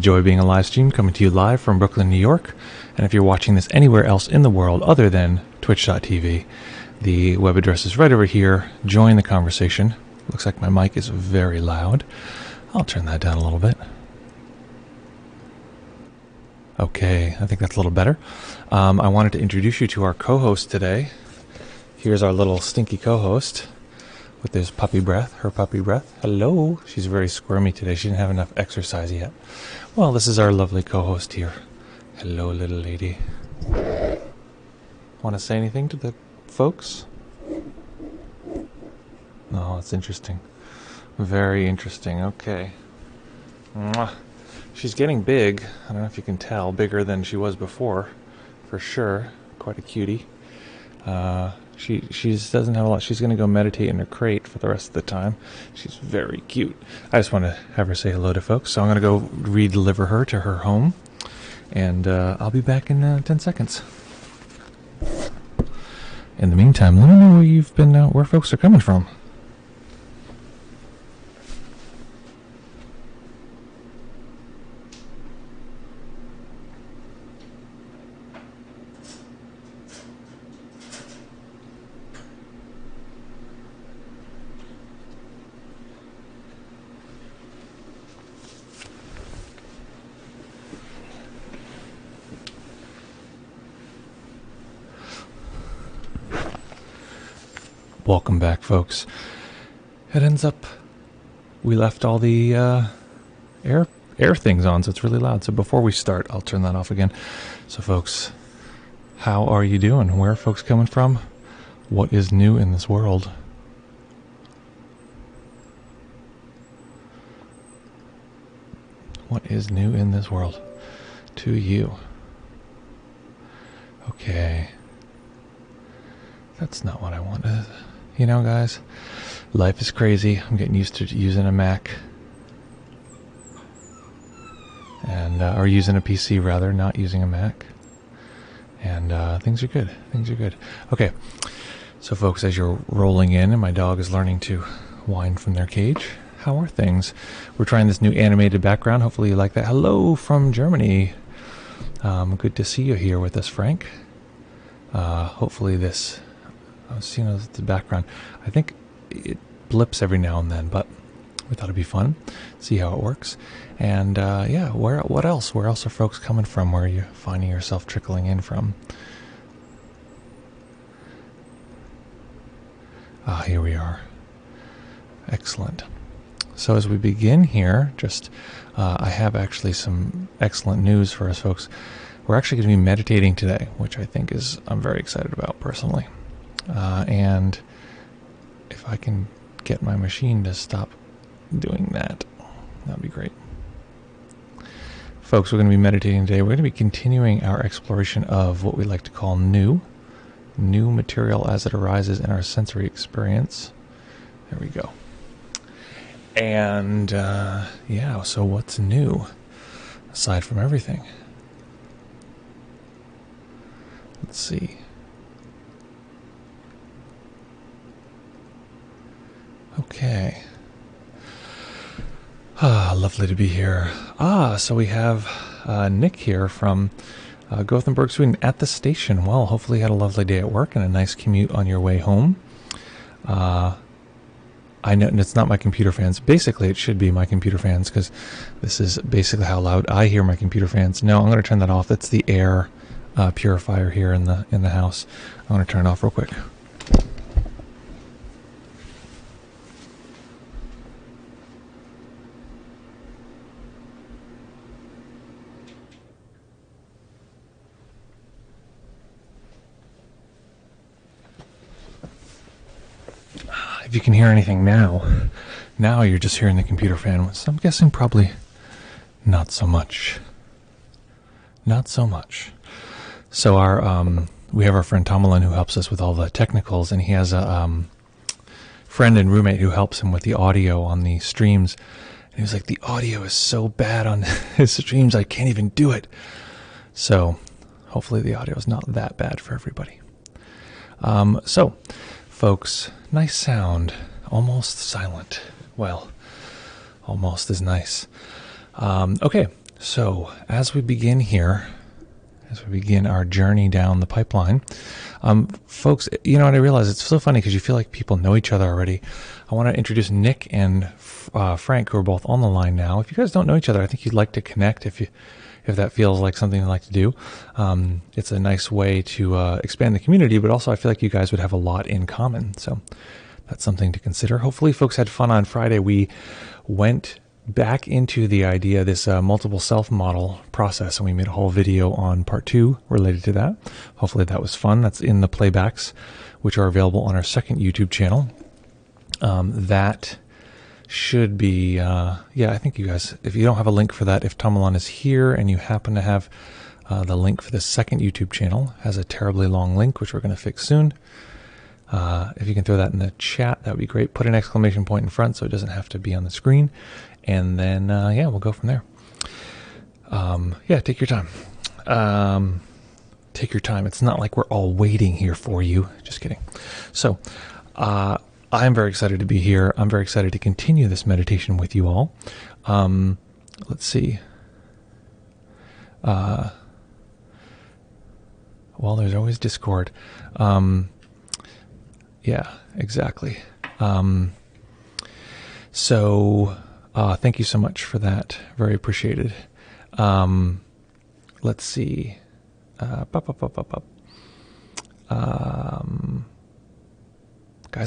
Enjoy being a live stream coming to you live from Brooklyn, New York. And if you're watching this anywhere else in the world other than twitch.tv, the web address is right over here. Join the conversation. Looks like my mic is very loud. I'll turn that down a little bit. Okay, I think that's a little better. I wanted to introduce you to our co-host today. Here's our little stinky co-host with his puppy breath, her puppy breath. Hello. She's very squirmy today. She didn't have enough exercise yet. Well, this is our lovely co-host here. Hello, little lady. Want to say anything to the folks? Oh, that's interesting. Very interesting. Okay. Mwah. She's getting big. I don't know if you can tell. Bigger than she was before, for sure. Quite a cutie. She doesn't have a lot. She's going to go meditate in her crate for the rest of the time. She's very cute. I just want to have her say hello to folks. So I'm going to go re-deliver her to her home. And I'll be back in 10 seconds. In the meantime, let me know where you've been, where folks are coming from. Welcome back, folks. It ends up we left all the air things on, so it's really loud. So before we start, I'll turn that off again. So folks, how are you doing? Where are folks coming from? What is new in this world? What is new in this world to you? Okay. That's not what I wanted. You know, guys, life is crazy. I'm getting used to using a Mac. And, or using a PC rather, not using a Mac. And things are good. Things are good. Okay. So folks, as you're rolling in and my dog is learning to whine from their cage, how are things? We're trying this new animated background. Hopefully you like that. Hello from Germany. Good to see you here with us, Frank. Hopefully this... I was seeing the background. I think it blips every now and then, but we thought it'd be fun. See how it works. And yeah, what else? Where else are folks coming from? Where are you finding yourself trickling in from? Ah, here we are. Excellent. So as we begin here, just I have actually some excellent news for us folks. We're actually going to be meditating today, which I think I'm very excited about personally. And if I can get my machine to stop doing that, that'd be great. Folks, we're going to be meditating today. We're going to be continuing our exploration of what we like to call new material as it arises in our sensory experience. There we go. And yeah, so what's new aside from everything? Let's see. Okay. Ah, lovely to be here. Ah, so we have Nick here from Gothenburg, Sweden at the station. Well, hopefully you had a lovely day at work and a nice commute on your way home. I know it's not my computer fans. Basically, it should be my computer fans because this is basically how loud I hear my computer fans. No, I'm going to turn that off. That's the air purifier here in the house. I'm going to turn it off real quick. If you can hear anything now you're just hearing the computer fan. So I'm guessing probably not so much. Not so much. So we have our friend Tomalin who helps us with all the technicals, and he has a friend and roommate who helps him with the audio on the streams. And he was like, the audio is so bad on his streams, I can't even do it. So hopefully the audio is not that bad for everybody. So, folks, nice sound, almost silent. Well, almost is nice. Okay, So, as we begin here, as we begin our journey down the pipeline, folks, you know, and I realize it's so funny because you feel like people know each other already. I want to introduce Nick and Frank, who are both on the line now. If you guys don't know each other, I think you'd like to connect if that feels like something you'd like to do. It's a nice way to expand the community, but also I feel like you guys would have a lot in common. So that's something to consider. Hopefully folks had fun on Friday. We went back into the idea, this multiple self model process, and we made a whole video on part 2 related to that. Hopefully that was fun. That's in the playbacks, which are available on our second YouTube channel. That should be, I think you guys, if you don't have a link for that, if Tomalon is here and you happen to have the link for the second YouTube channel, has a terribly long link, which we're going to fix soon. If you can throw that in the chat, that would be great. Put an exclamation point in front so it doesn't have to be on the screen. And then, we'll go from there. Take your time. Take your time. It's not like we're all waiting here for you. Just kidding. So, I'm very excited to be here. I'm very excited to continue this meditation with you all. Let's see. Well, there's always Discord. Yeah, exactly. Thank you so much for that. Very appreciated. Let's see. Guys,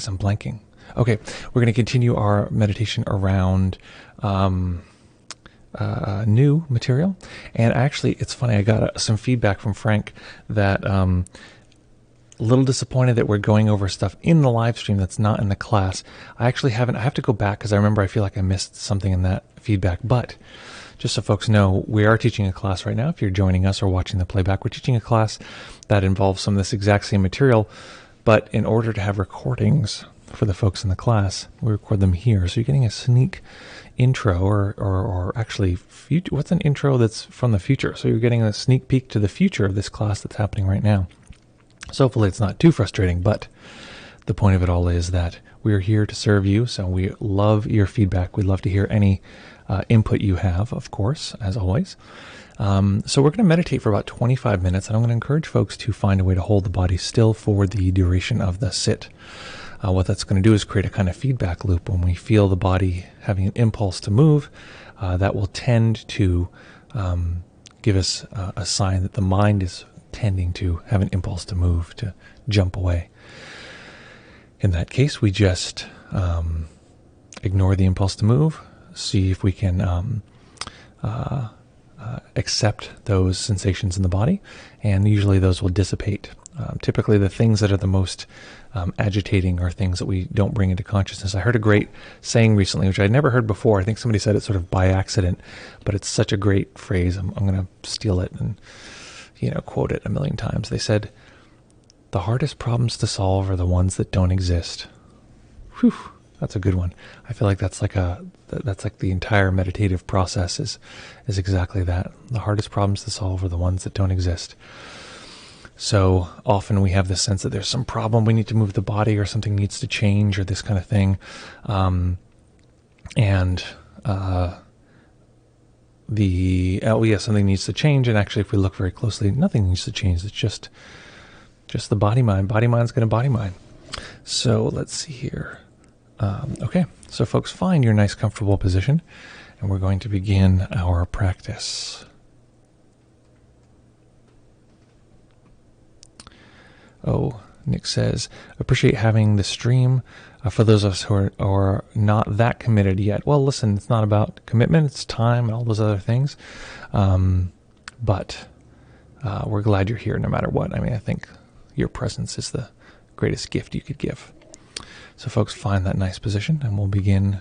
I'm blanking. Okay, we're going to continue our meditation around new material. And actually, it's funny, I got some feedback from Frank that a little disappointed that we're going over stuff in the live stream that's not in the class. I have to go back because I remember I feel like I missed something in that feedback. But just so folks know, we are teaching a class right now. If you're joining us or watching the playback, we're teaching a class that involves some of this exact same material. But in order to have recordings for the folks in the class, we record them here. So you're getting a sneak intro or actually, what's an intro that's from the future? So you're getting a sneak peek to the future of this class that's happening right now. So hopefully it's not too frustrating, but the point of it all is that we're here to serve you. So we love your feedback. We'd love to hear any input you have, of course, as always. So we're going to meditate for about 25 minutes, and I'm going to encourage folks to find a way to hold the body still for the duration of the sit. What that's going to do is create a kind of feedback loop. When we feel the body having an impulse to move, that will tend to give us a sign that the mind is tending to have an impulse to move, to jump away. In that case, we just ignore the impulse to move, see if we can accept those sensations in the body, and usually those will dissipate. Typically the things that are the most agitating are things that we don't bring into consciousness. I heard a great saying recently, which I'd never heard before. I think somebody said it sort of by accident, but it's such a great phrase. I'm going to steal it and quote it a million times. They said, "The hardest problems to solve are the ones that don't exist." Whew, that's a good one. I feel like that's like the entire meditative process is exactly that. The hardest problems to solve are the ones that don't exist. So often we have this sense that there's some problem, we need to move the body, or something needs to change, or this kind of thing. Something needs to change, and actually if we look very closely, nothing needs to change. It's just the body mind. Body mind's going to body mind. So let's see here. Okay, so folks, find your nice comfortable position, and we're going to begin our practice. Oh, Nick says, appreciate having the stream. For those of us who are not that committed yet, well, listen, it's not about commitment, it's time and all those other things. But we're glad you're here no matter what. I mean, I think your presence is the greatest gift you could give. So folks, find that nice position and we'll begin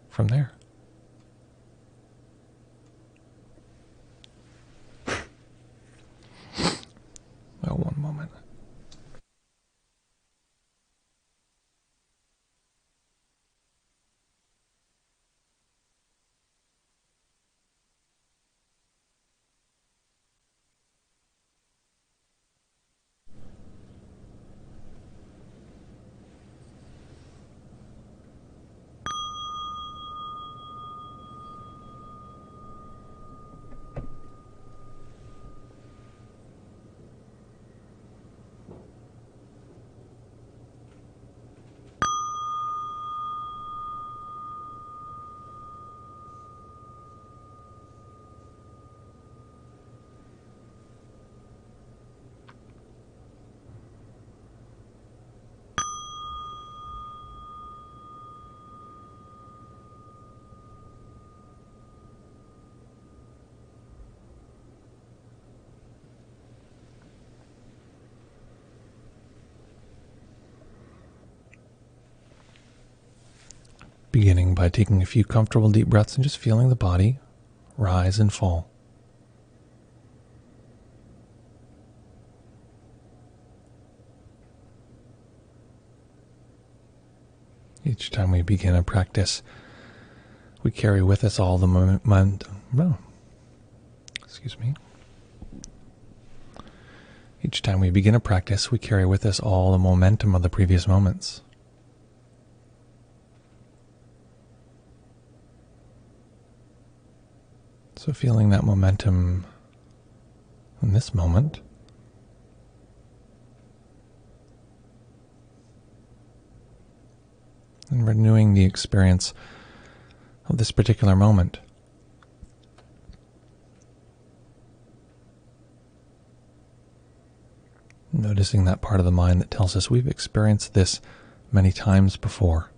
from there. Oh, one moment. Beginning by taking a few comfortable deep breaths and just feeling the body rise and fall. Each time we begin a practice, we carry with us all the Each time we begin a practice, we carry with us all the momentum of the previous moments. So feeling that momentum in this moment, and renewing the experience of this particular moment. Noticing that part of the mind that tells us we've experienced this many times before.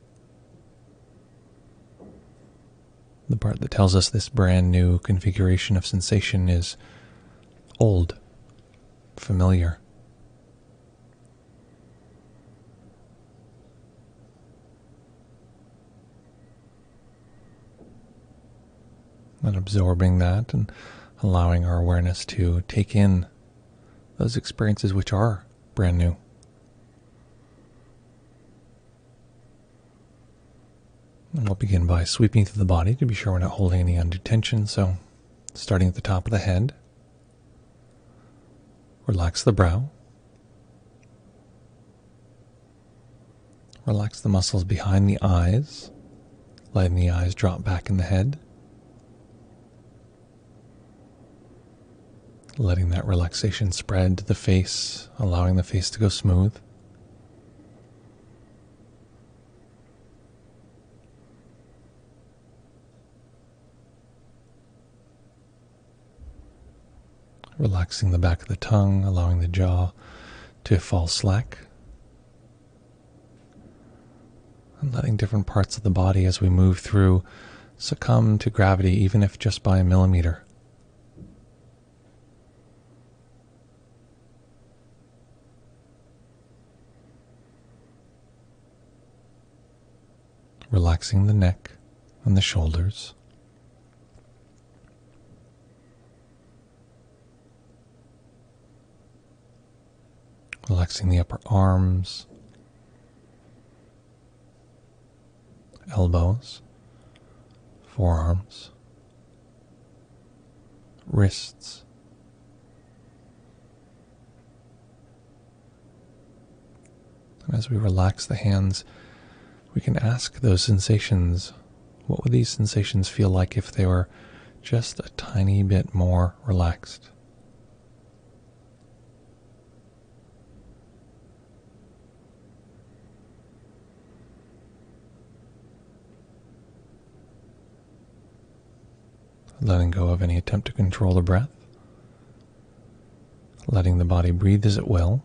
The part that tells us this brand new configuration of sensation is old, familiar. And absorbing that and allowing our awareness to take in those experiences which are brand new. And we'll begin by sweeping through the body to be sure we're not holding any undue tension. So starting at the top of the head, relax the brow. Relax the muscles behind the eyes, letting the eyes drop back in the head. Letting that relaxation spread to the face, allowing the face to go smooth. Relaxing the back of the tongue, allowing the jaw to fall slack. And letting different parts of the body as we move through succumb to gravity, even if just by a millimeter. Relaxing the neck and the shoulders. Relaxing the upper arms, elbows, forearms, wrists, and as we relax the hands, we can ask those sensations, what would these sensations feel like if they were just a tiny bit more relaxed? Letting go of any attempt to control the breath. Letting the body breathe as it will.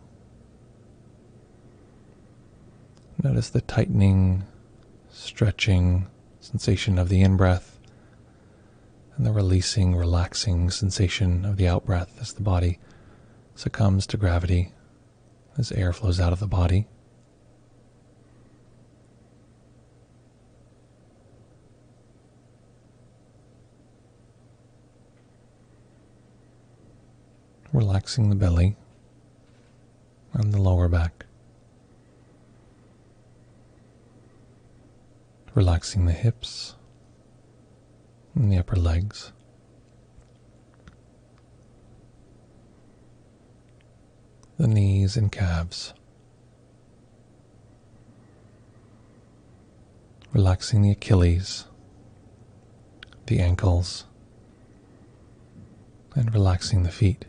Notice the tightening, stretching sensation of the in-breath and the releasing, relaxing sensation of the out-breath as the body succumbs to gravity, as air flows out of the body. Relaxing the belly and the lower back. Relaxing the hips and the upper legs. The knees and calves. Relaxing the Achilles, the ankles, and relaxing the feet.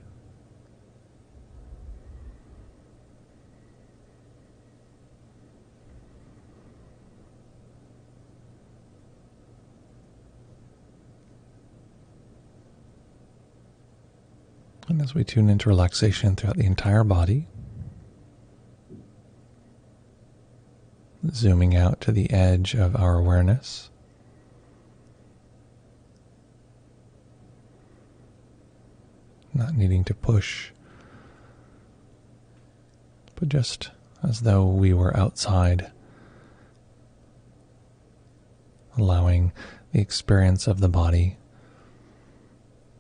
And as we tune into relaxation throughout the entire body, zooming out to the edge of our awareness, not needing to push, but just as though we were outside, allowing the experience of the body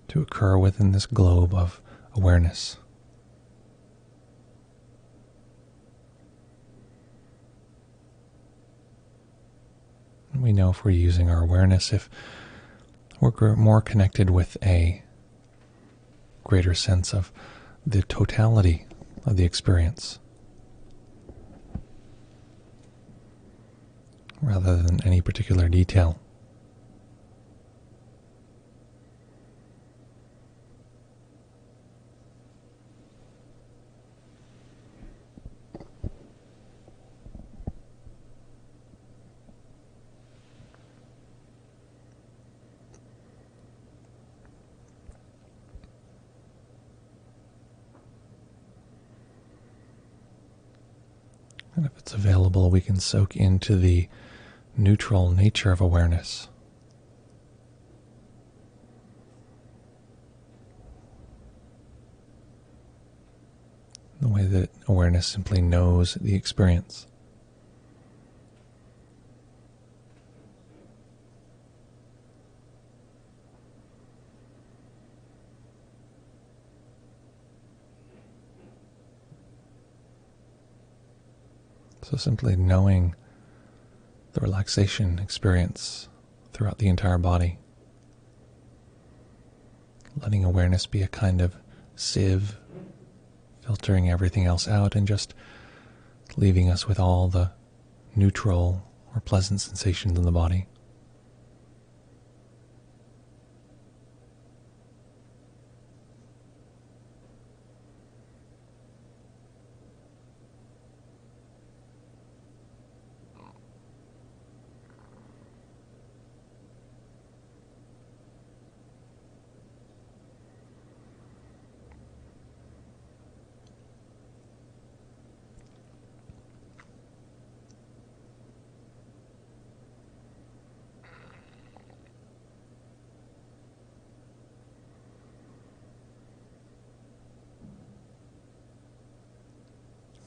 to occur within this globe of awareness. And we know if we're using our awareness, if we're more connected with a greater sense of the totality of the experience, rather than any particular detail. And if it's available, we can soak into the neutral nature of awareness. The way that awareness simply knows the experience. So simply knowing the relaxation experience throughout the entire body. Letting awareness be a kind of sieve, filtering everything else out and just leaving us with all the neutral or pleasant sensations in the body.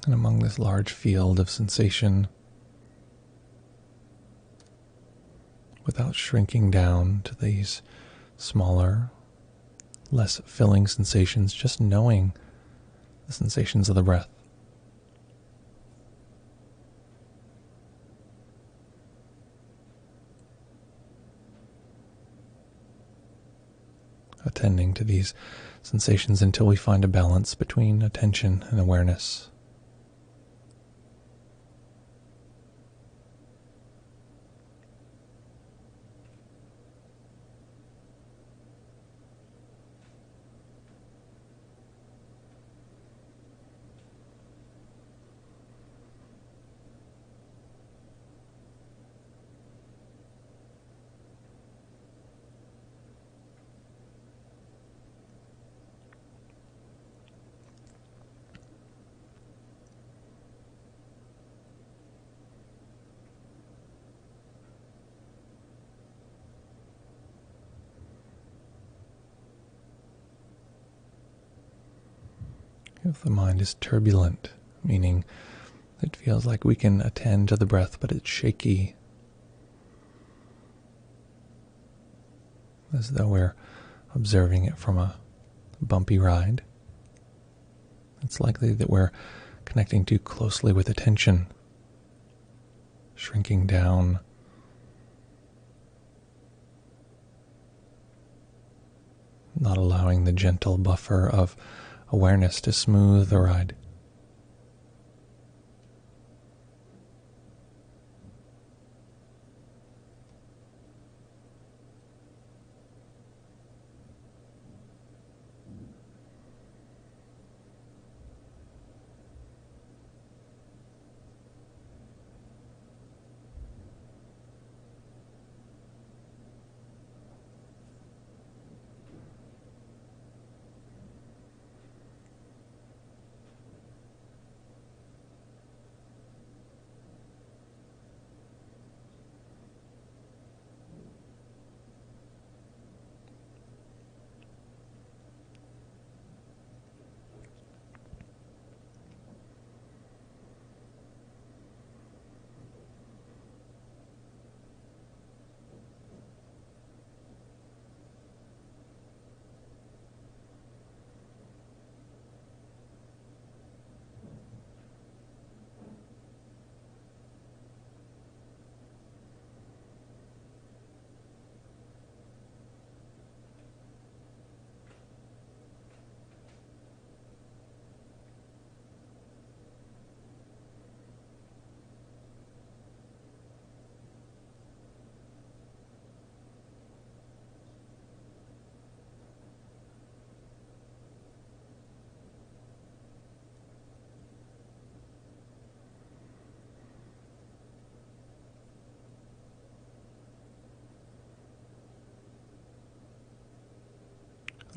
And among this large field of sensation, without shrinking down to these smaller, less filling sensations, just knowing the sensations of the breath. Attending to these sensations until we find a balance between attention and awareness. If the mind is turbulent, meaning it feels like we can attend to the breath, but it's shaky, as though we're observing it from a bumpy ride, it's likely that we're connecting too closely with attention, shrinking down, not allowing the gentle buffer of awareness to smooth the ride.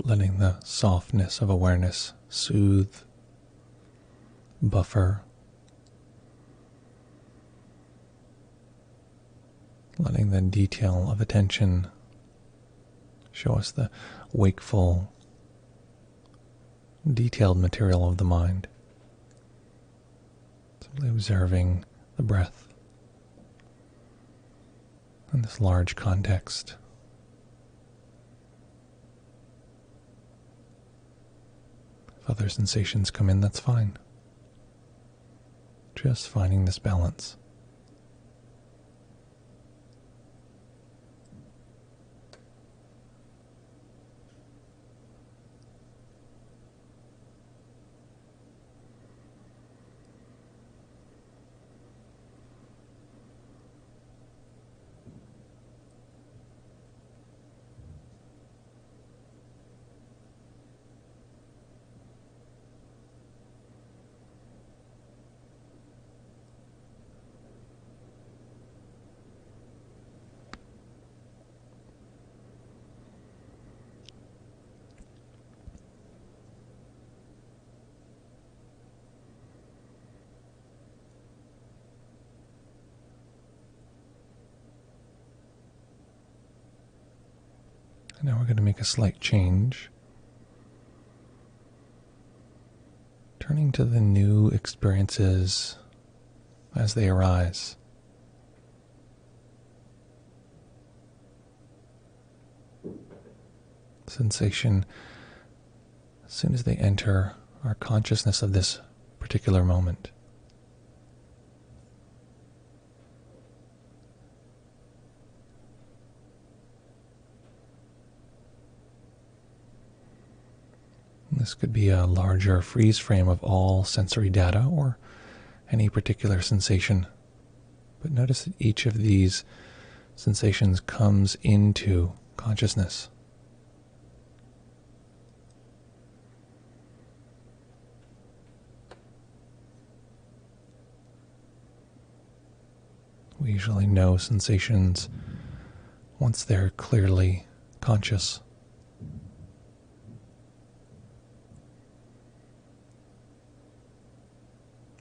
letting the softness of awareness soothe, buffer, letting the detail of attention show us the wakeful, detailed material of the mind. Simply observing the breath in this large context. If other sensations come in, that's fine. Just finding this balance. And now we're going to make a slight change. Turning to the new experiences as they arise. Sensation, as soon as they enter our consciousness of this particular moment. This could be a larger freeze frame of all sensory data or any particular sensation. But notice that each of these sensations comes into consciousness. We usually know sensations once they're clearly conscious.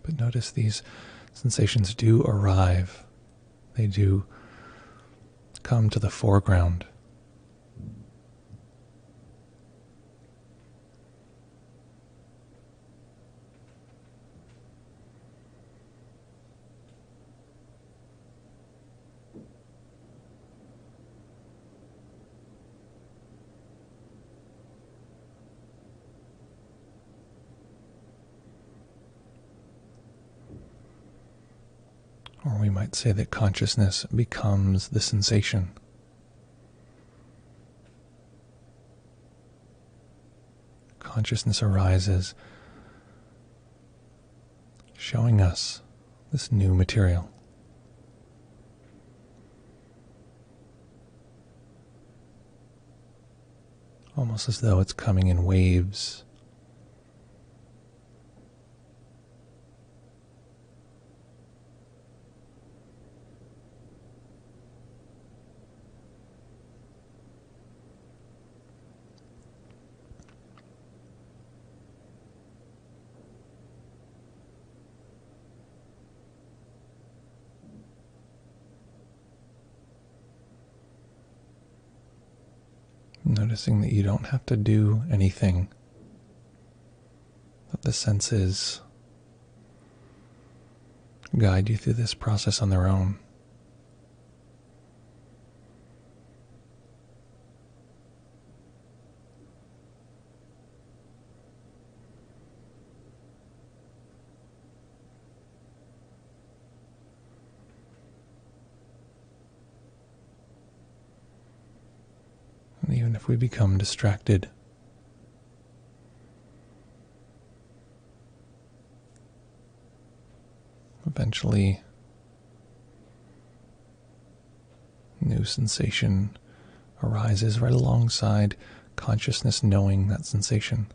But notice these sensations do arrive. They do come to the foreground. Or we might say that consciousness becomes the sensation. Consciousness arises, showing us this new material. Almost as though it's coming in waves. Noticing that you don't have to do anything, that the senses guide you through this process on their own. And even if we become distracted, eventually new sensation arises right alongside consciousness knowing that sensation.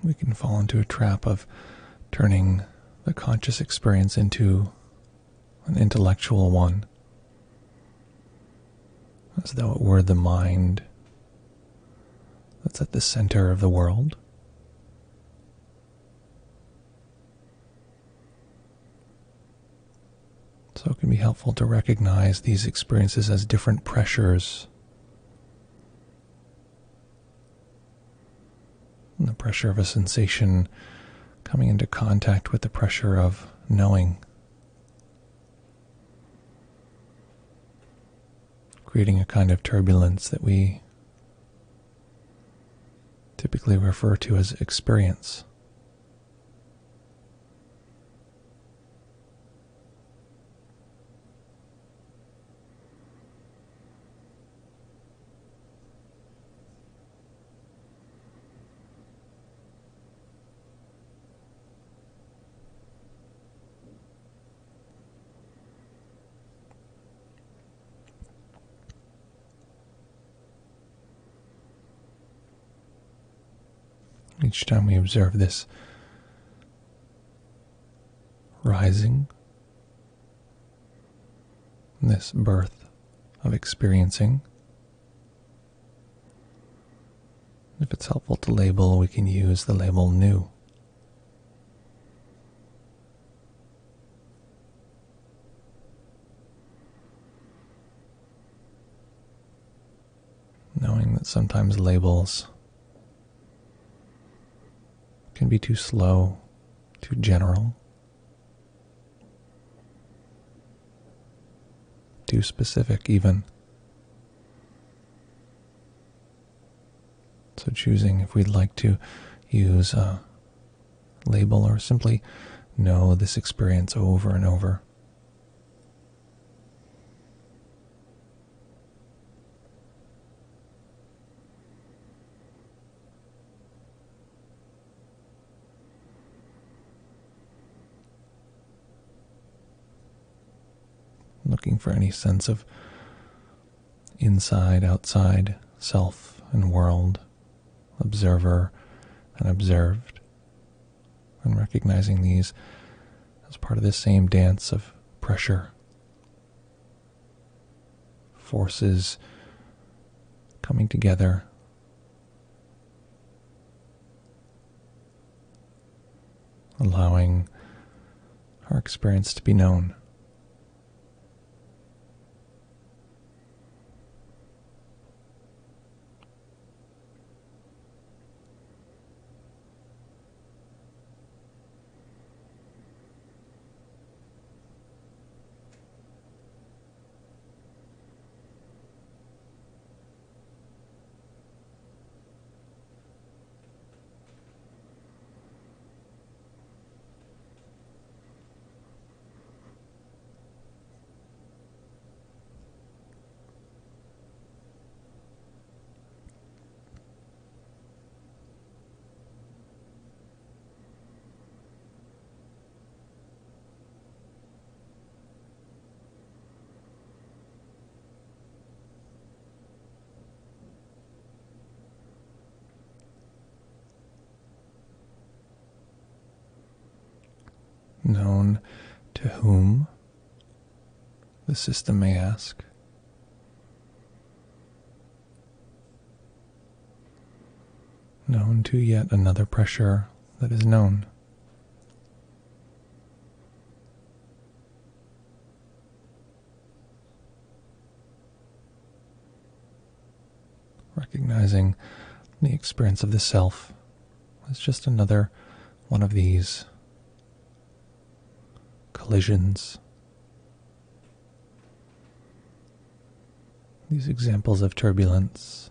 we can fall into a trap of turning the conscious experience into an intellectual one, as though it were the mind that's at the center of the world. So it can be helpful to recognize these experiences as different pressures. And the pressure of a sensation coming into contact with the pressure of knowing, creating a kind of turbulence that we typically refer to as experience. Each time we observe this rising, this birth of experiencing, if it's helpful to label, we can use the label new. Knowing that sometimes labels can be too slow, too general, too specific even. So choosing if we'd like to use a label or simply know this experience over and over. Looking for any sense of inside, outside, self and world, observer and observed, and recognizing these as part of the same dance of pressure, forces coming together, allowing our experience to be known. Known to whom, the system may ask. Known to yet another pressure that is known. Recognizing the experience of the self as just another one of these collisions, these examples of turbulence.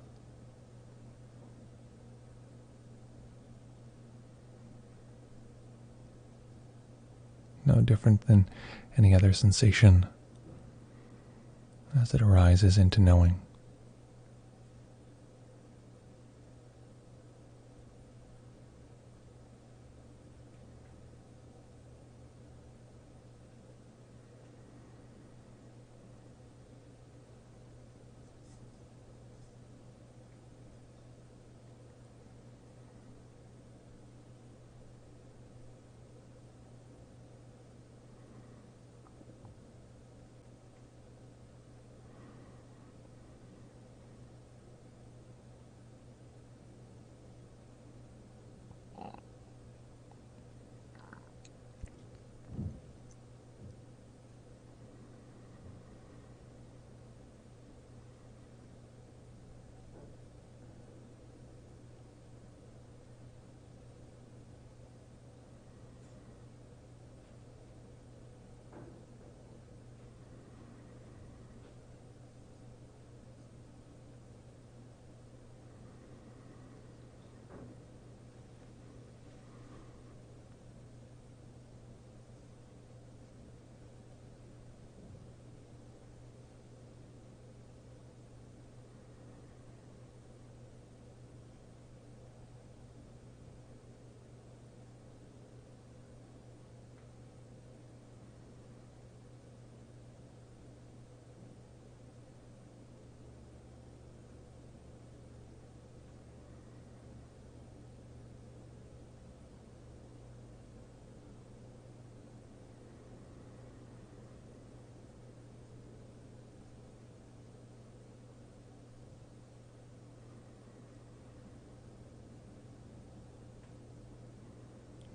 No different than any other sensation as it arises into knowing.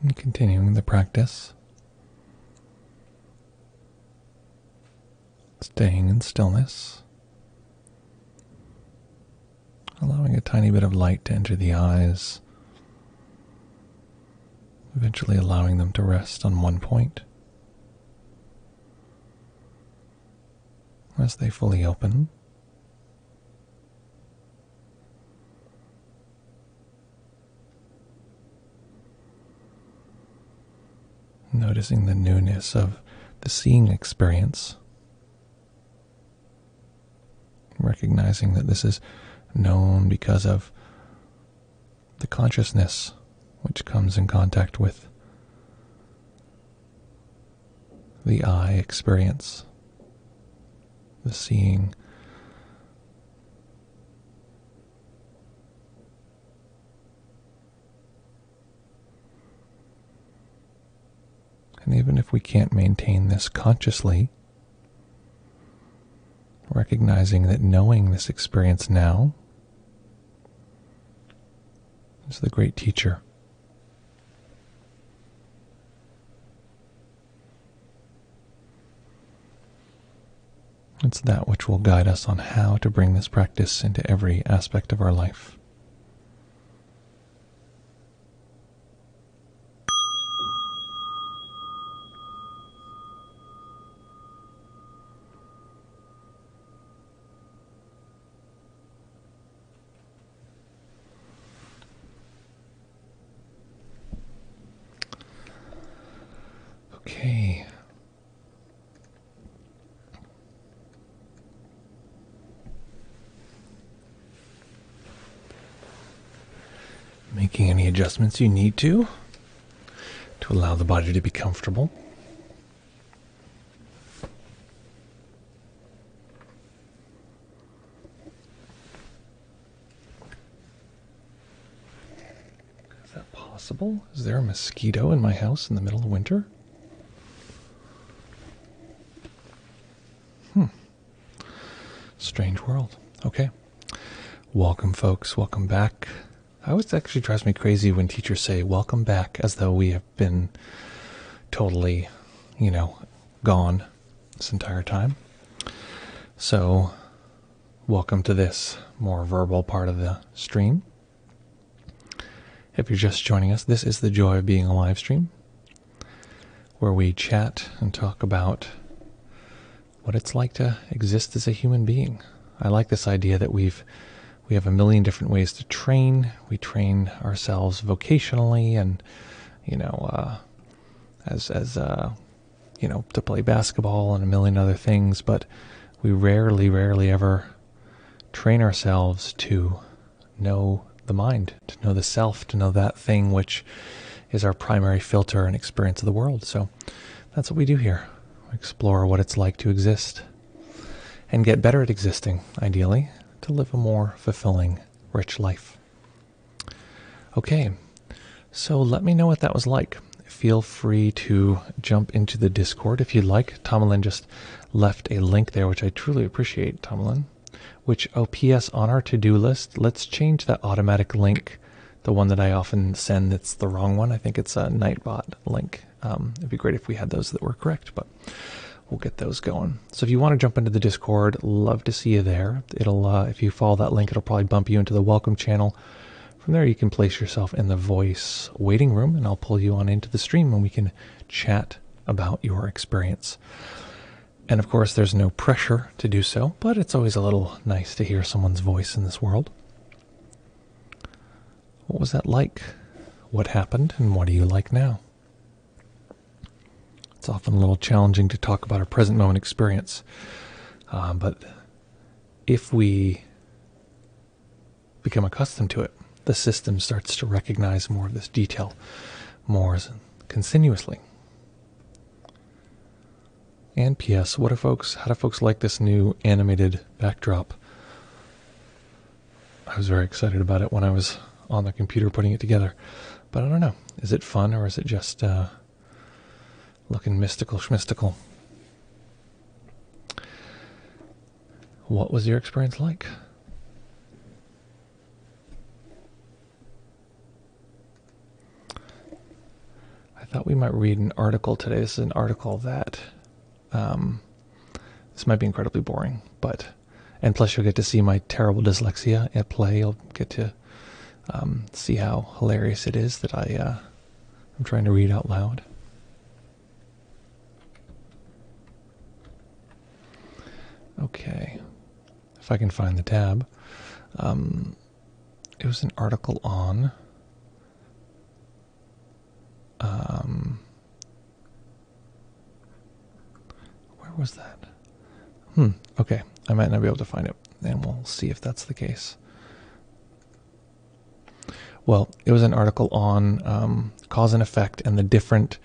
And continuing the practice, staying in stillness, allowing a tiny bit of light to enter the eyes, eventually allowing them to rest on one point. As they fully open, noticing the newness of the seeing experience, recognizing that this is known because of the consciousness which comes in contact with the eye experience, the seeing. And even if we can't maintain this consciously, recognizing that knowing this experience now is the great teacher. It's that which will guide us on how to bring this practice into every aspect of our life. Okay. Making any adjustments you need to allow the body to be comfortable. Is that possible? Is there a mosquito in my house in the middle of winter? Strange world. Okay. Welcome, folks. Welcome back. I always actually drives me crazy when teachers say, welcome back, as though we have been totally, gone this entire time. So, welcome to this more verbal part of the stream. If you're just joining us, this is the Joy of Being a live stream, where we chat and talk about what it's like to exist as a human being. I like this idea that we have a million different ways to train. We train ourselves vocationally and, to play basketball and a million other things, but we rarely ever train ourselves to know the mind, to know the self, to know that thing which is our primary filter and experience of the world. So that's what we do here. We explore what it's like to exist and get better at existing, ideally, to live a more fulfilling, rich life. Okay, so let me know what that was like. Feel free to jump into the Discord if you'd like. Tomalyn just left a link there, which I truly appreciate, Tomalyn. P.S. on our to-do list, let's change that automatic link, the one that I often send that's the wrong one. I think it's a Nightbot link. It'd be great if we had those that were correct, but we'll get those going. So if you want to jump into the Discord, love to see you there. It'll, if you follow that link, it'll probably bump you into the welcome channel. From there, you can place yourself in the voice waiting room, and I'll pull you on into the stream, and we can chat about your experience. And of course, there's no pressure to do so, but it's always a little nice to hear someone's voice in this world. What was that like? What happened, and what do you like now? It's often a little challenging to talk about our present moment experience, but if we become accustomed to it, the system starts to recognize more of this detail more continuously. And P.S., how do folks like this new animated backdrop? I was very excited about it when I was on the computer putting it together, but I don't know. Is it fun, or is it just looking mystical schmystical? What was your experience like? thought we might read an article today. This is an article that this might be incredibly boring, and plus you'll get to see my terrible dyslexia at play. You'll get to see how hilarious it is that I'm trying to read out loud. Okay, if I can find the tab. It was an article on where was that? Okay, I might not be able to find it, and we'll see if that's the case. Well, it was an article on cause and effect and the different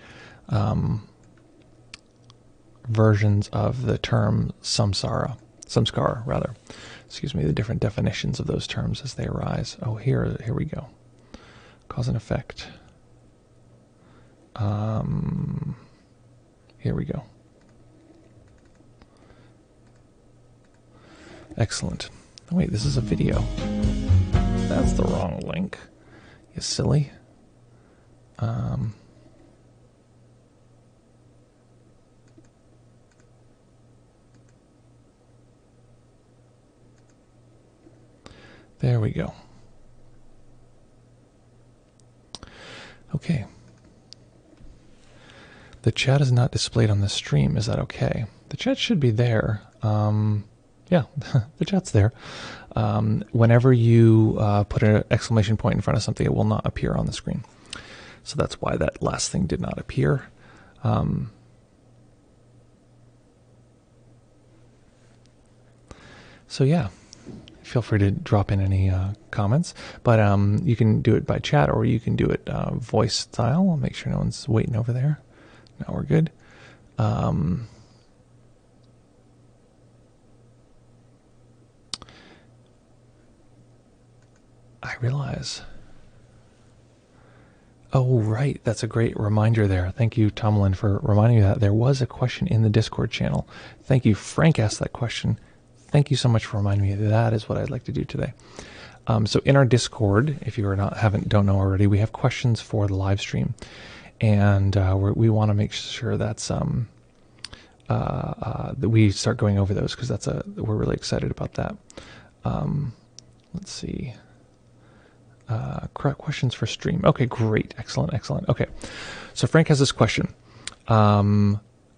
versions of the term samskara, rather. Excuse me, the different definitions of those terms as they arise. Oh, here we go. Cause and effect. Here we go. Excellent. Oh, wait, this is a video. That's the wrong link. You silly. There we go. Okay. The chat is not displayed on the stream. Is that okay? The chat should be there. Yeah, the chat's there. Whenever you put an exclamation point in front of something, it will not appear on the screen. So that's why that last thing did not appear. So yeah, feel free to drop in any comments. But you can do it by chat, or you can do it voice style. I'll make sure no one's waiting over there. Now we're good. I realize. Oh, right. That's a great reminder there. Thank you, Tomlin, for reminding me that there was a question in the Discord channel. Thank you. Frank asked that question. Thank you so much for reminding me. That is what I'd like to do today. So in our Discord, if you don't know already, we have questions for the live stream, and we want to make sure that's that we start going over those, because we're really excited about that. Let's see. Questions for stream. Okay, great. Excellent. Okay. So Frank has this question.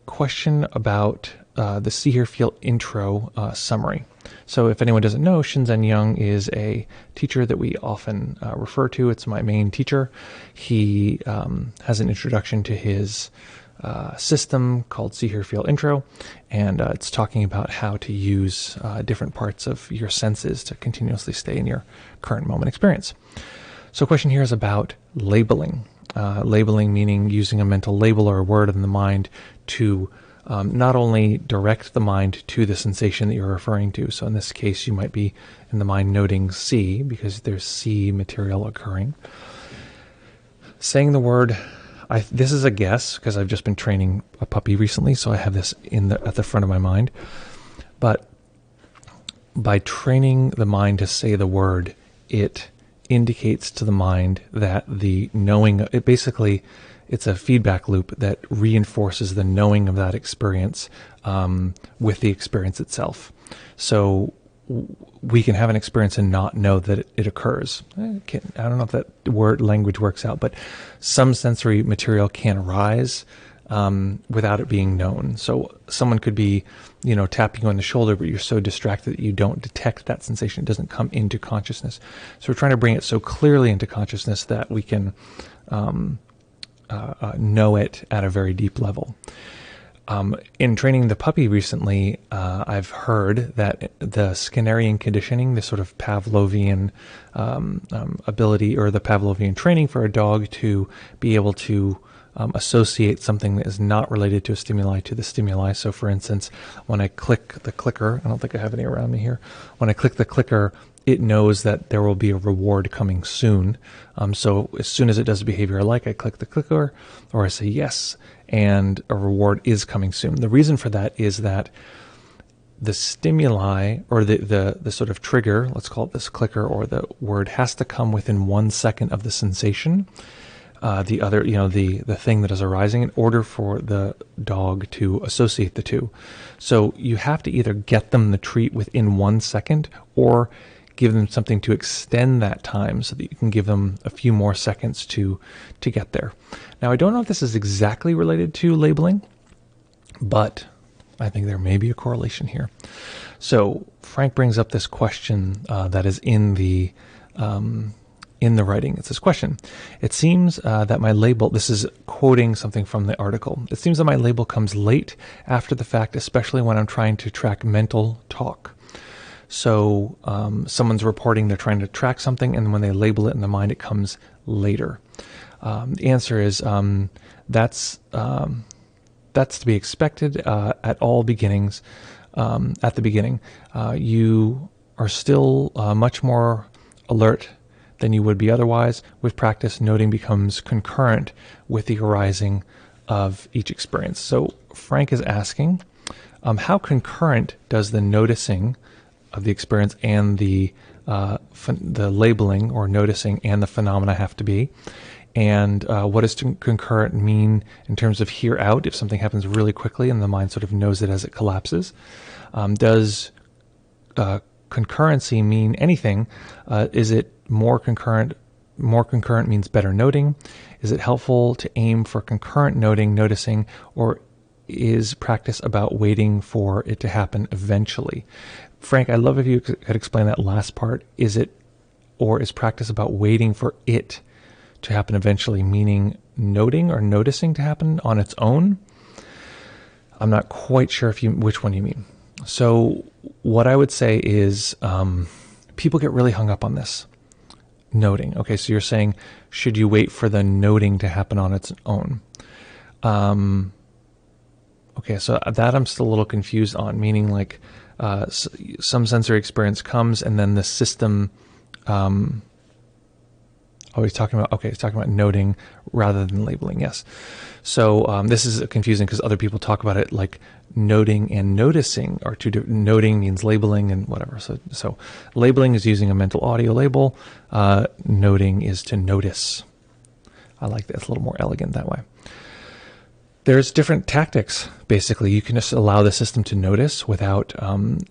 Question about the See Hear Feel intro summary. So if anyone doesn't know, Shinzen Young is a teacher that we often refer to. It's my main teacher. He has an introduction to his system called See Hear Feel Intro, and it's talking about how to use different parts of your senses to continuously stay in your current moment experience. So the question here is about labeling. Labeling meaning using a mental label or a word in the mind to not only direct the mind to the sensation that you're referring to. So in this case, you might be in the mind noting see, because there's see material occurring. Saying the word, this is a guess because I've just been training a puppy recently, so I have this at the front of my mind. But by training the mind to say the word, it indicates to the mind that the knowing, it's a feedback loop that reinforces the knowing of that experience with the experience itself. So we can have an experience and not know that it occurs. I don't know if that language works out, but some sensory material can arise without it being known. So someone could be, tapping you on the shoulder, but you're so distracted that you don't detect that sensation. It doesn't come into consciousness. So we're trying to bring it so clearly into consciousness that we can know it at a very deep level. In training the puppy recently, I've heard that the Skinnerian conditioning, the sort of Pavlovian ability, or the Pavlovian training for a dog to be able to associate something that is not related to a stimuli to the stimuli. So for instance, when I click the clicker, I don't think I have any around me here. When I click the clicker, it knows that there will be a reward coming soon. So as soon as it does a behavior I like, I click the clicker, or I say yes, and a reward is coming soon. The reason for that is that the stimuli, or the sort of trigger, let's call it this clicker or the word, has to come within 1 second of the sensation. the other, the thing that is arising in order for the dog to associate the two. So you have to either get them the treat within 1 second or give them something to extend that time so that you can give them a few more seconds to get there. Now, I don't know if this is exactly related to labeling, but I think there may be a correlation here. So Frank brings up this question that is in the writing. It's this question. It seems that my label, this is quoting something from the article. It seems that my label comes late after the fact, especially when I'm trying to track mental talk. So someone's reporting they're trying to track something, and when they label it in the mind, it comes later. The answer is that's to be expected at all beginnings. At the beginning, you are still much more alert than you would be otherwise. With practice, noting becomes concurrent with the arising of each experience. So Frank is asking, how concurrent does the noticing of the experience and the labeling or noticing and the phenomena have to be? And what does concurrent mean in terms of here out, if something happens really quickly and the mind sort of knows it as it collapses? Does concurrency mean anything? Is it more concurrent? More concurrent means better noting. Is it helpful to aim for concurrent noticing, or is practice about waiting for it to happen eventually? Frank, I'd love if you could explain that last part. Is practice about waiting for it to happen eventually, meaning noting or noticing to happen on its own? I'm not quite sure which one you mean. So what I would say is people get really hung up on this. Noting. Okay, so you're saying, should you wait for the noting to happen on its own? Okay, so that I'm still a little confused on, meaning like some sensory experience comes and then the system... he's talking about noting rather than labeling. Yes. So this is confusing because other people talk about it like noting and noticing are two different. Noting means labeling and whatever. So labeling is using a mental audio label. Noting is to notice. I like that. It's a little more elegant that way. There's different tactics. Basically, you can just allow the system to notice without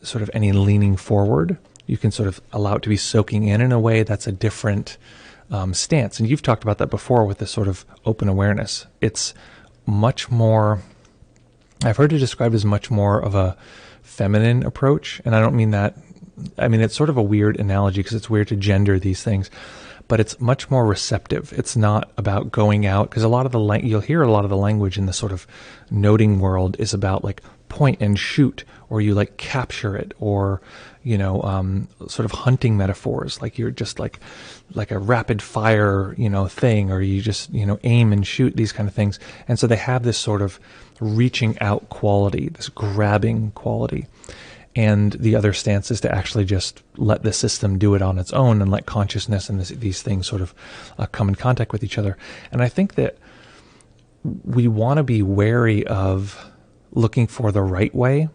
sort of any leaning forward. You can sort of allow it to be soaking in a way that's a different stance. And you've talked about that before with this sort of open awareness. It's much more, I've heard it described as much more of a feminine approach. And I don't mean that, I mean, it's sort of a weird analogy because it's weird to gender these things, but it's much more receptive. It's not about going out, because a lot of you'll hear a lot of the language in the sort of noting world is about like point and shoot, or you like capture it, or sort of hunting metaphors, like you're just like a rapid fire thing, or you just aim and shoot, these kind of things. And so they have this sort of reaching out quality, this grabbing quality. And the other stance is to actually just let the system do it on its own and let consciousness and these things sort of come in contact with each other. And I think that we want to be wary of looking for the right way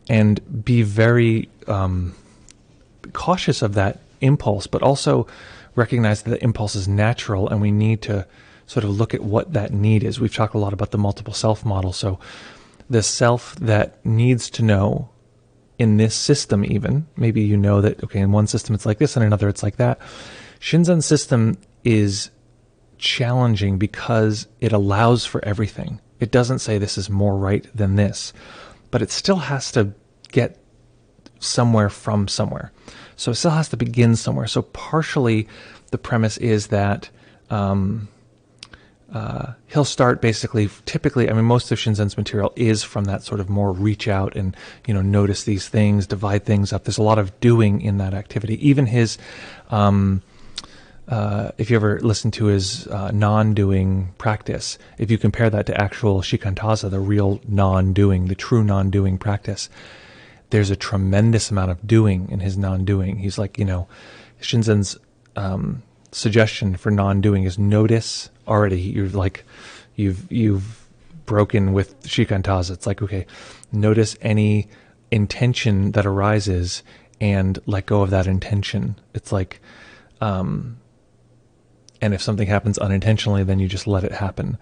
and be very cautious of that impulse, but also recognize that the impulse is natural and we need to sort of look at what that need is. We've talked a lot about the multiple self model. So the self that needs to know in this system, even maybe that, okay, in one system it's like this, in another it's like that. Shinzen's system is challenging because it allows for everything. It doesn't say this is more right than this, but it still has to get somewhere from somewhere. So it still has to begin somewhere. So partially the premise is that he'll start basically, typically, I mean, most of Shinzen's material is from that sort of more reach out and, notice these things, divide things up. There's a lot of doing in that activity. Even his, if you ever listen to his non-doing practice, if you compare that to actual shikantaza, the real non-doing, the true non-doing practice, there's a tremendous amount of doing in his non-doing. He's like, Shinzen's suggestion for non-doing is notice already. You're like, you've broken with shikantaza. It's like, okay, notice any intention that arises and let go of that intention. It's like, and if something happens unintentionally, then you just let it happen.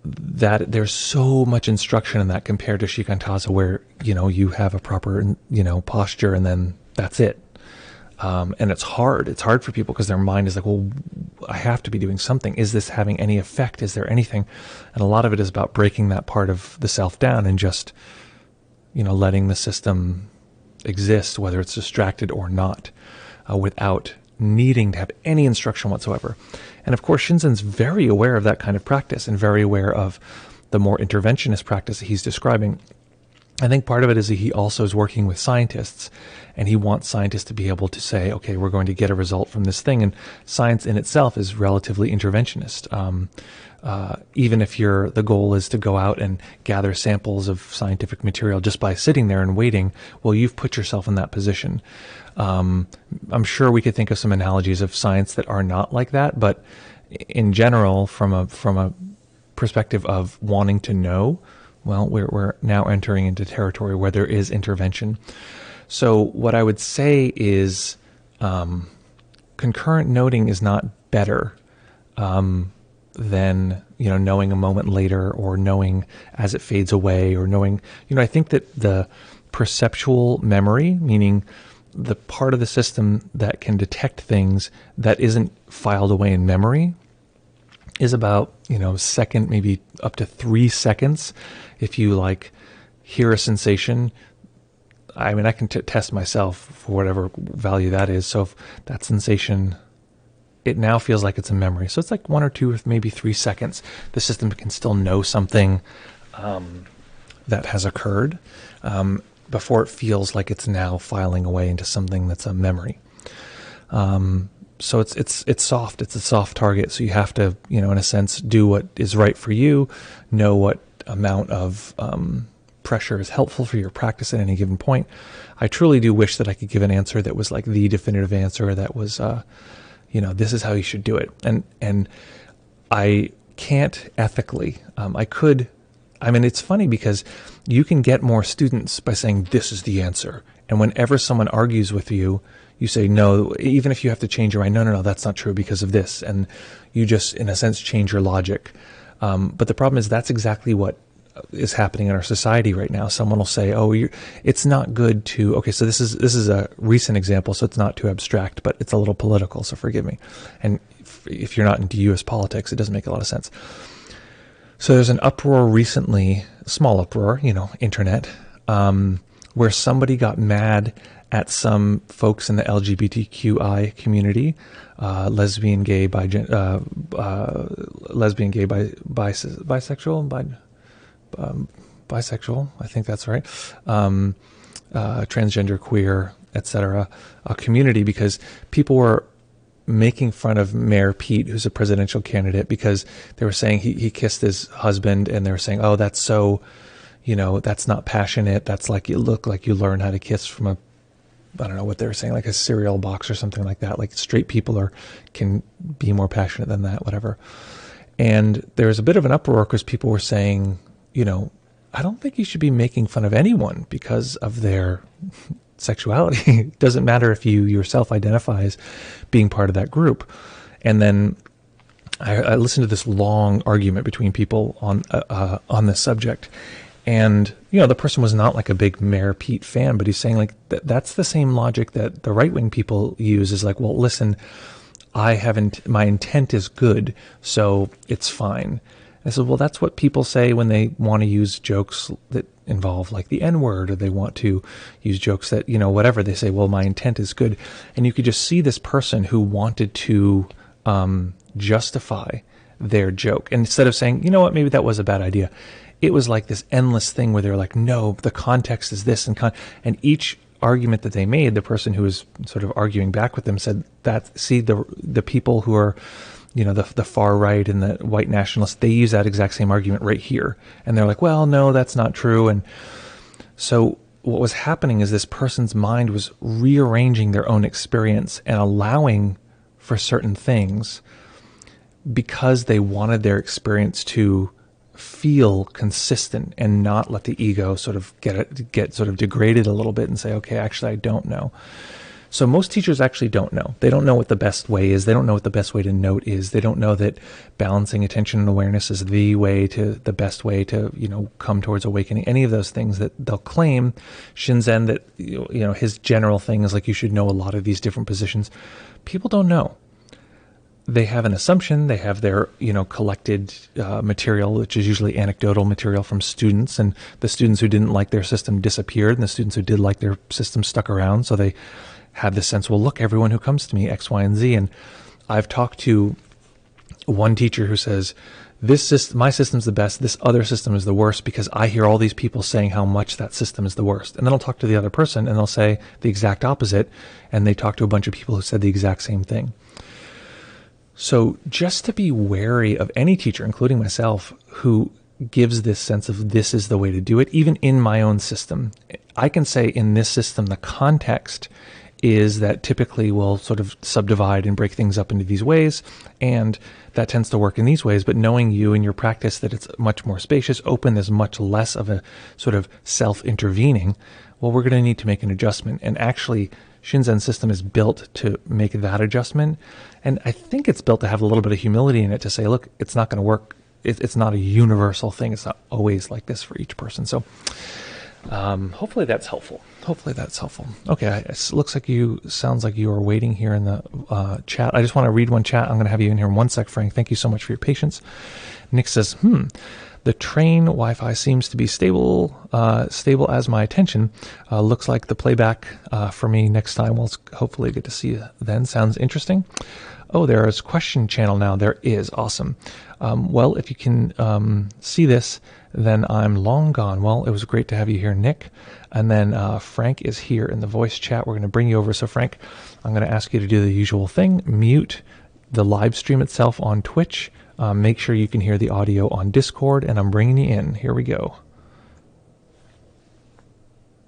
That there's so much instruction in that compared to shikantaza, where you have a proper posture, and then that's it. And it's hard. It's hard for people because their mind is like, well, I have to be doing something. Is this having any effect? Is there anything? And a lot of it is about breaking that part of the self down and just letting the system exist, whether it's distracted or not, without needing to have any instruction whatsoever. And of course, Shinzen's very aware of that kind of practice and very aware of the more interventionist practice that he's describing. I think part of it is that he also is working with scientists, and he wants scientists to be able to say, okay, we're going to get a result from this thing. And science in itself is relatively interventionist. Even if the goal is to go out and gather samples of scientific material just by sitting there and waiting, well, you've put yourself in that position. I'm sure we could think of some analogies of science that are not like that, but in general, from a perspective of wanting to know, well, we're now entering into territory where there is intervention. So what I would say is concurrent noting is not better than knowing a moment later, or knowing as it fades away, or knowing. I think that the perceptual memory, meaning the part of the system that can detect things that isn't filed away in memory, is about second, maybe up to 3 seconds. If you hear a sensation, I mean, I can test myself for whatever value that is. So if that sensation, it now feels like it's a memory. So it's 1 or 2 or maybe 3 seconds. The system can still know something that has occurred before it feels like it's now filing away into something that's a memory. So it's soft. It's a soft target. So you have to, in a sense, do what is right for you, know what amount of pressure is helpful for your practice at any given point. I truly do wish that I could give an answer that was the definitive answer that was, this is how you should do it. And I can't ethically. I could. I mean, it's funny because you can get more students by saying this is the answer. And whenever someone argues with you, you say, no, even if you have to change your mind, no, that's not true because of this. And you just, in a sense, change your logic. But the problem is that's exactly what is happening in our society right now. Someone will say, oh, it's not good to, okay, so this is a recent example, so it's not too abstract, but it's a little political, so forgive me. And if you're not into U.S. politics, it doesn't make a lot of sense. So there's an uproar recently, a small uproar, internet, where somebody got mad at some folks in the LGBTQI community, lesbian, gay, bisexual, I think that's right, transgender, queer, etc., community, because people were making fun of Mayor Pete, who's a presidential candidate, because they were saying he kissed his husband, and they were saying, oh, that's so, that's not passionate. That's you look like you learn how to kiss from I don't know what they were saying, a cereal box or something like that. Straight people can be more passionate than that, whatever. And there was a bit of an uproar because people were saying, I don't think you should be making fun of anyone because of their sexuality. It doesn't matter if you yourself identify as being part of that group. And then I listened to this long argument between people on this subject. And, the person was not a big Mayor Pete fan, but he's saying that's the same logic that the right-wing people use is well, listen, my intent is good, so it's fine. I said, well, that's what people say when they want to use jokes that involve the N-word, or they want to use jokes that, whatever. They say, well, my intent is good. And you could just see this person who wanted to justify their joke. And instead of saying, you know what, maybe that was a bad idea, it was this endless thing where they're no, the context is this, and each argument that they made, the person who was sort of arguing back with them said that, see, the people who are, the far right and the white nationalists, they use that exact same argument right here. And they're well, no, that's not true. And so what was happening is this person's mind was rearranging their own experience and allowing for certain things because they wanted their experience to feel consistent and not let the ego sort of get sort of degraded a little bit and say, okay, actually, I don't know. So most teachers actually don't know. They don't know what the best way is. They don't know what the best way to note is. They don't know that balancing attention and awareness is the best way to, come towards awakening. Any of those things that they'll claim, Shinzen, that, his general thing is like you should know a lot of these different positions. People don't know. They have an assumption. They have their, collected material, which is usually anecdotal material from students. And the students who didn't like their system disappeared, and the students who did like their system stuck around. So they had this sense, well, look, everyone who comes to me, X, Y, and Z. And I've talked to one teacher who says, my system's the best, this other system is the worst, because I hear all these people saying how much that system is the worst. And then I'll talk to the other person, and they'll say the exact opposite. And they talk to a bunch of people who said the exact same thing. So just to be wary of any teacher, including myself, who gives this sense of this is the way to do it, even in my own system. I can say in this system, the context is that typically we'll sort of subdivide and break things up into these ways, and that tends to work in these ways. But knowing you and your practice that it's much more spacious, open, there's much less of a sort of self-intervening, well, we're going to need to make an adjustment. And actually, Shinzen's system is built to make that adjustment. And I think it's built to have a little bit of humility in it to say, look, it's not going to work. It's not a universal thing. It's not always like this for each person. So hopefully that's helpful. Okay, it sounds like you are waiting here in the chat. I just want to read one chat. I'm going to have you in here in one sec, Frank. Thank you so much for your patience. Nick says, the train Wi-Fi seems to be stable as my attention. Looks like the playback for me next time. Well, it's hopefully good to see you then. Sounds interesting. Oh, there is question channel now. There is. Awesome. Well, if you can see this, then I'm long gone. Well, it was great to have you here, Nick. And then Frank is here in the voice chat. We're going to bring you over. So, Frank, I'm going to ask you to do the usual thing. Mute the live stream itself on Twitch. Make sure you can hear the audio on Discord, and I'm bringing you in. Here we go.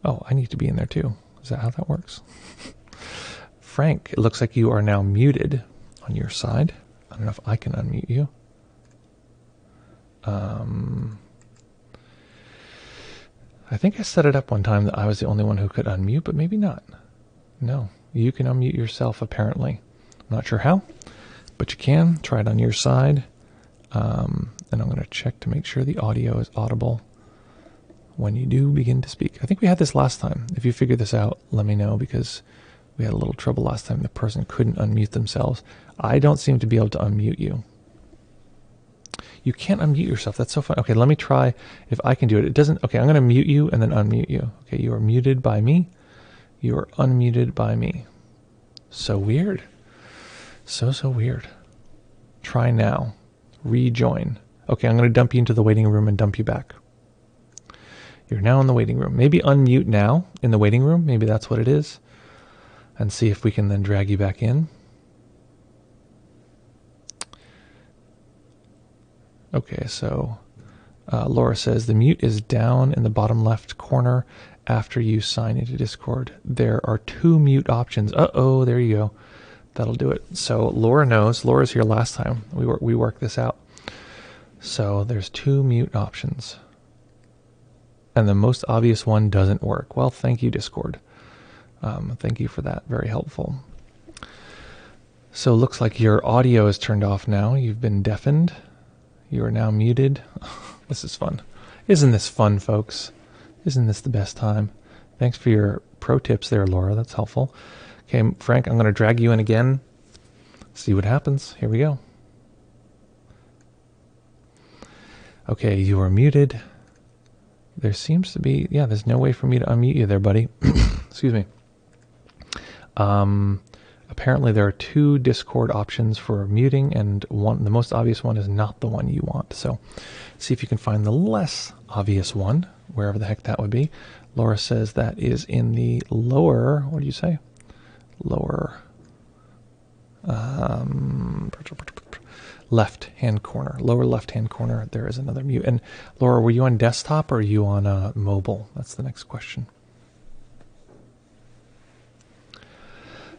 Oh, I need to be in there too. Is that how that works? Frank, it looks like you are now muted on your side. I don't know if I can unmute you. I think I set it up one time that I was the only one who could unmute, but maybe not. No, you can unmute yourself apparently. I'm not sure how, but you can. Try it on your side. And I'm going to check to make sure the audio is audible when you do begin to speak. I think we had this last time. If you figure this out, let me know, because we had a little trouble last time. The person couldn't unmute themselves. I don't seem to be able to unmute you. You can't unmute yourself. That's so fun. Okay, let me try if I can do it. It doesn't. Okay, I'm going to mute you and then unmute you. Okay, you are muted by me. You are unmuted by me. So weird. So weird. Try now. Rejoin. Okay, I'm going to dump you into the waiting room and dump you back. You're now in the waiting room. Maybe unmute now in the waiting room. Maybe that's what it is. And see if we can then drag you back in. Okay, so Laura says the mute is down in the bottom left corner after you sign into Discord. There are 2 mute options. Uh-oh, there you go. That'll do it. So Laura knows. Laura's here last time. We worked this out. So there's 2 mute options. And the most obvious one doesn't work. Well, thank you, Discord. Thank you for that. Very helpful. So it looks like your audio is turned off now. You've been deafened. You are now muted. This is fun. Isn't this fun, folks? Isn't this the best time? Thanks for your pro tips there, Laura. That's helpful. Okay, Frank, I'm going to drag you in again. See what happens. Here we go. Okay, you are muted. There seems to be, there's no way for me to unmute you there, buddy. Excuse me. Apparently there are 2 Discord options for muting, and the most obvious one is not the one you want. So see if you can find the less obvious one, wherever the heck that would be. Laura says that is in the lower, what do you say? Lower left-hand corner. Lower left-hand corner, there is another mute. And Laura, were you on desktop or are you on mobile? That's the next question.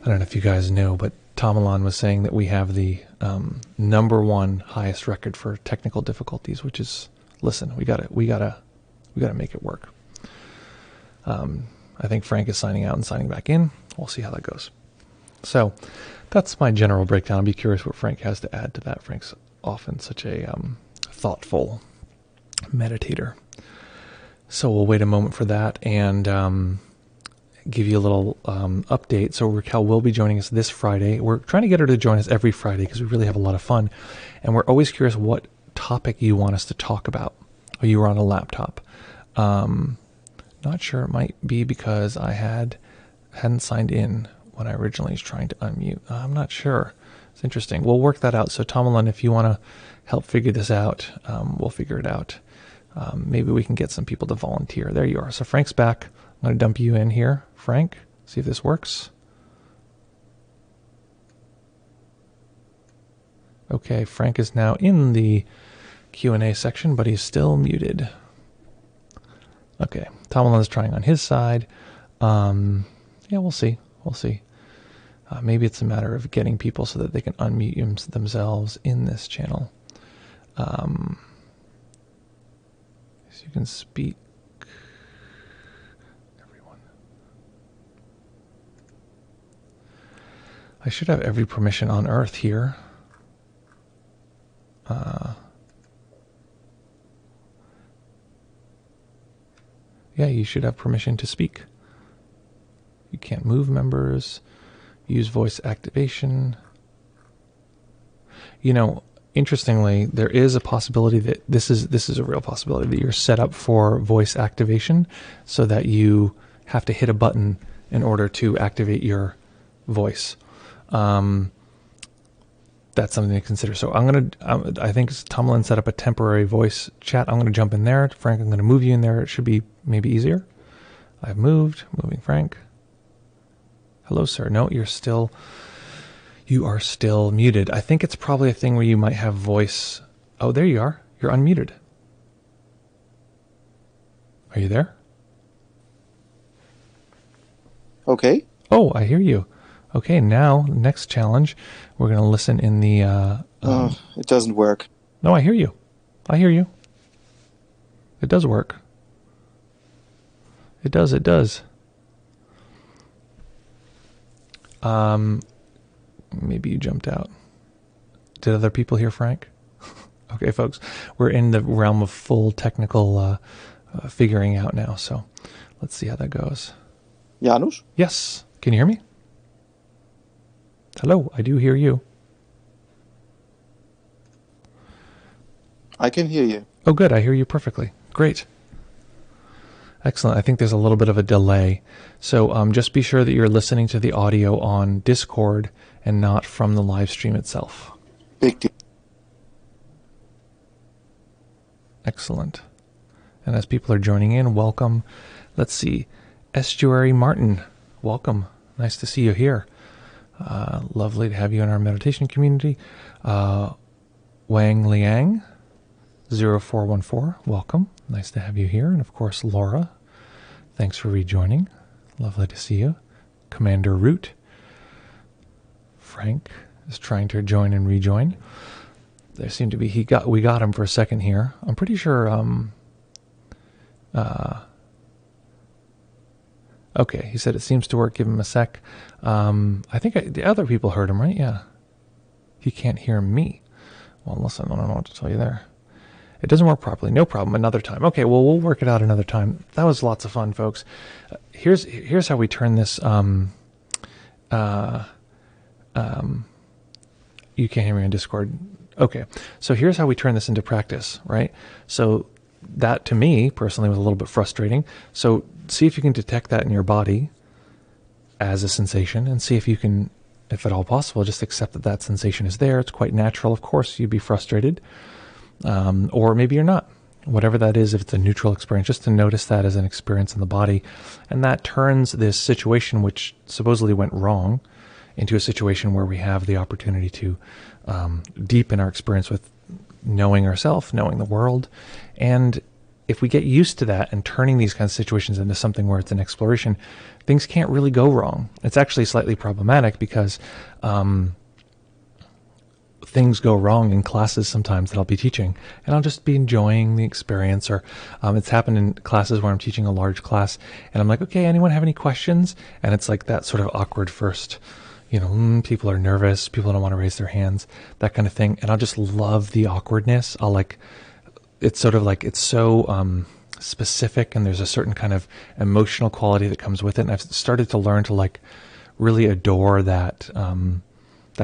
I don't know if you guys know, but Tomalan was saying that we have the #1 highest record for technical difficulties, which is, listen, we gotta make it work. I think Frank is signing out and signing back in. we'll see how that goes. So that's my general breakdown. I'd be curious what Frank has to add to that. Frank's often such a thoughtful meditator. So we'll wait a moment for that and give you a little update. So Raquel will be joining us this Friday. We're trying to get her to join us every Friday because we really have a lot of fun. And we're always curious what topic you want us to talk about. Oh, you were on a laptop. Not sure. It might be because I hadn't signed in when I originally was trying to unmute. I'm not sure. It's interesting. We'll work that out. So Tomalin, if you want to help figure this out, we'll figure it out. Maybe we can get some people to volunteer. There you are. So Frank's back. I'm going to dump you in here, Frank. See if this works. Okay, Frank is now in the Q&A section, but he's still muted. Okay, Tomalin is trying on his side. Yeah, we'll see. We'll see. Maybe it's a matter of getting people so that they can unmute themselves in this channel. So you can speak. Everyone. I should have every permission on earth here. Yeah, you should have permission to speak. You can't move members, use voice activation. You know, interestingly, there is a possibility that this is a real possibility that you're set up for voice activation so that you have to hit a button in order to activate your voice. That's something to consider. So I think Tomalin set up a temporary voice chat. I'm going to jump in there. Frank, I'm going to move you in there. It should be maybe easier. I've moving Frank. Hello, sir. No, you are still muted. I think it's probably a thing where you might have voice. Oh, there you are. You're unmuted. Are you there? Okay. Oh, I hear you. Okay, now, next challenge, we're going to listen in the... it doesn't work. No, I hear you. I hear you. It does work. It does. Maybe you jumped out. Did other people hear Frank? Okay, folks, we're in the realm of full technical figuring out now, so let's see how that goes. Janusz? Yes. Can you hear me? Hello, I do hear you. I can hear you. Oh, good. I hear you perfectly. Great. Excellent. I think there's a little bit of a delay. So just be sure that you're listening to the audio on Discord and not from the live stream itself. Big deal. Excellent. And as people are joining in, welcome. Let's see. Estuary Martin, welcome. Nice to see you here. Lovely to have you in our meditation community. Wang Liang, 0414, welcome. Nice to have you here. And of course, Laura, thanks for rejoining. Lovely to see you. Commander Root. Frank is trying to join and rejoin. There seemed to be, we got him for a second here. I'm pretty sure, okay, he said it seems to work. Give him a sec. I think the other people heard him, right? Yeah. He can't hear me. Well, listen, I don't know what to tell you there. It doesn't work properly. No problem. Another time. Okay, well, we'll work it out another time. That was lots of fun, folks. Here's how we turn this. You can't hear me on Discord. Okay, so here's how we turn this into practice, right? So that, to me, personally, was a little bit frustrating. So see if you can detect that in your body as a sensation and see if you can, if at all possible, just accept that that sensation is there. It's quite natural. Of course, you'd be frustrated. Or maybe you're not. Whatever that is, if it's a neutral experience, just to notice that as an experience in the body. And that turns this situation, which supposedly went wrong, into a situation where we have the opportunity to deepen our experience with knowing ourselves, knowing the world. And if we get used to that and turning these kinds of situations into something where it's an exploration, things can't really go wrong. It's actually slightly problematic because things go wrong in classes sometimes that I'll be teaching, and I'll just be enjoying the experience. Or it's happened in classes where I'm teaching a large class, and I'm like, okay, anyone have any questions? And it's like that sort of awkward first, people are nervous, people don't want to raise their hands, that kind of thing. And I'll just love the awkwardness. It's sort of like, it's so specific, and there's a certain kind of emotional quality that comes with it. And I've started to learn to like really adore that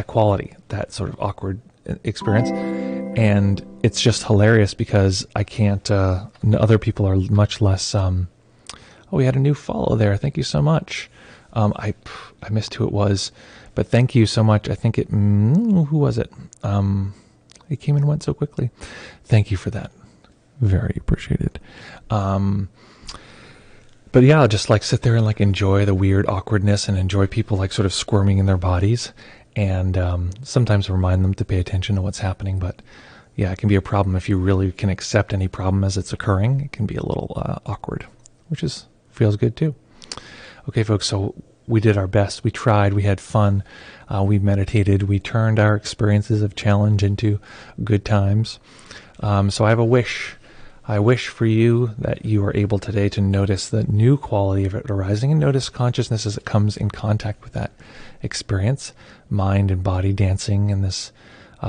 quality, that sort of awkward experience. And it's just hilarious because I can't, other people are much less, we had a new follow there. Thank you so much. I missed who it was, but thank you so much. I think who was it? It came and went so quickly. Thank you for that. Very appreciated. But yeah, I'll just like sit there and like enjoy the weird awkwardness and enjoy people like sort of squirming in their bodies, and sometimes remind them to pay attention to what's happening. But yeah, it can be a problem if you really can accept any problem as it's occurring. It can be a little awkward, which feels good too. Okay, folks, so we did our best. We tried. We had fun. We meditated. We turned our experiences of challenge into good times. So I have a wish. I wish for you that you are able today to notice the new quality of it arising, and notice consciousness as it comes in contact with that experience, mind and body dancing in this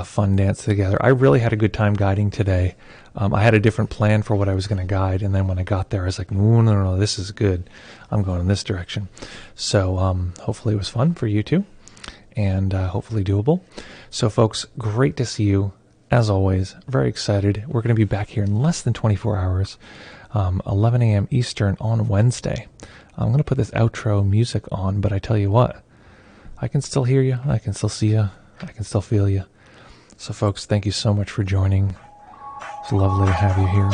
fun dance together. I really had a good time guiding today. I had a different plan for what I was going to guide, and then when I got there, I was like, no, this is good. I'm going in this direction. So hopefully it was fun for you too, and hopefully doable. So folks, great to see you. As always, very excited. We're going to be back here in less than 24 hours, 11 a.m. Eastern on Wednesday. I'm going to put this outro music on, but I tell you what, I can still hear you. I can still see you. I can still feel you. So folks, thank you so much for joining. It's lovely to have you here.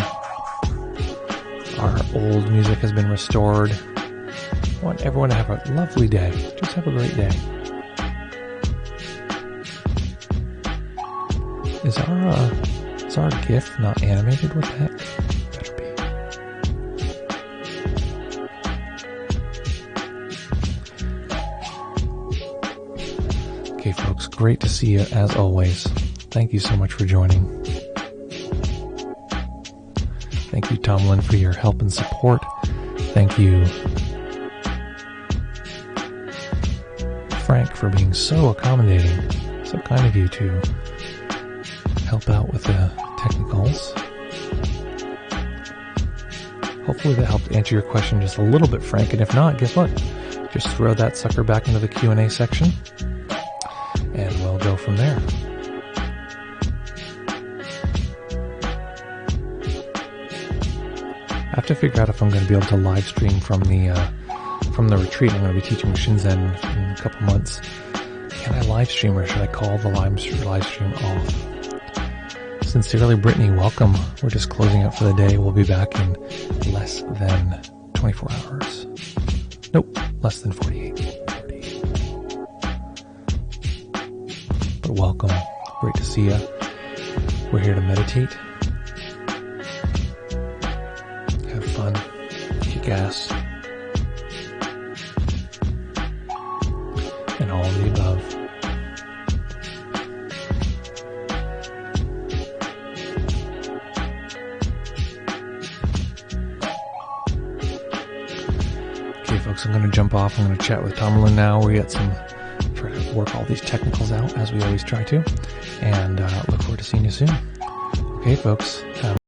Our old music has been restored. I want everyone to have a lovely day. Just have a great day. Is our GIF not animated? What the heck? Better be. Okay, folks, great to see you as always. Thank you so much for joining. Thank you, Tomlin, for your help and support. Thank you, Frank, for being so accommodating. So kind of you to help out with the technicals. Hopefully that helped answer your question just a little bit, Frank. And if not, guess what? Just throw that sucker back into the Q&A section, and we'll go from there. I have to figure out if I'm going to be able to live stream from the retreat. I'm going to be teaching Shinzen in a couple months. Can I live stream, or should I call the live stream off? Sincerely, Brittany, welcome. We're just closing out for the day. We'll be back in less than 24 hours. Nope, less than 48. But welcome. Great to see you. We're here to meditate. Have fun. Kick ass. And all of the above. Folks, I'm going to jump off. I'm going to chat with Tomlin now. We got try to work all these technicals out as we always try to, and look forward to seeing you soon. Okay, folks.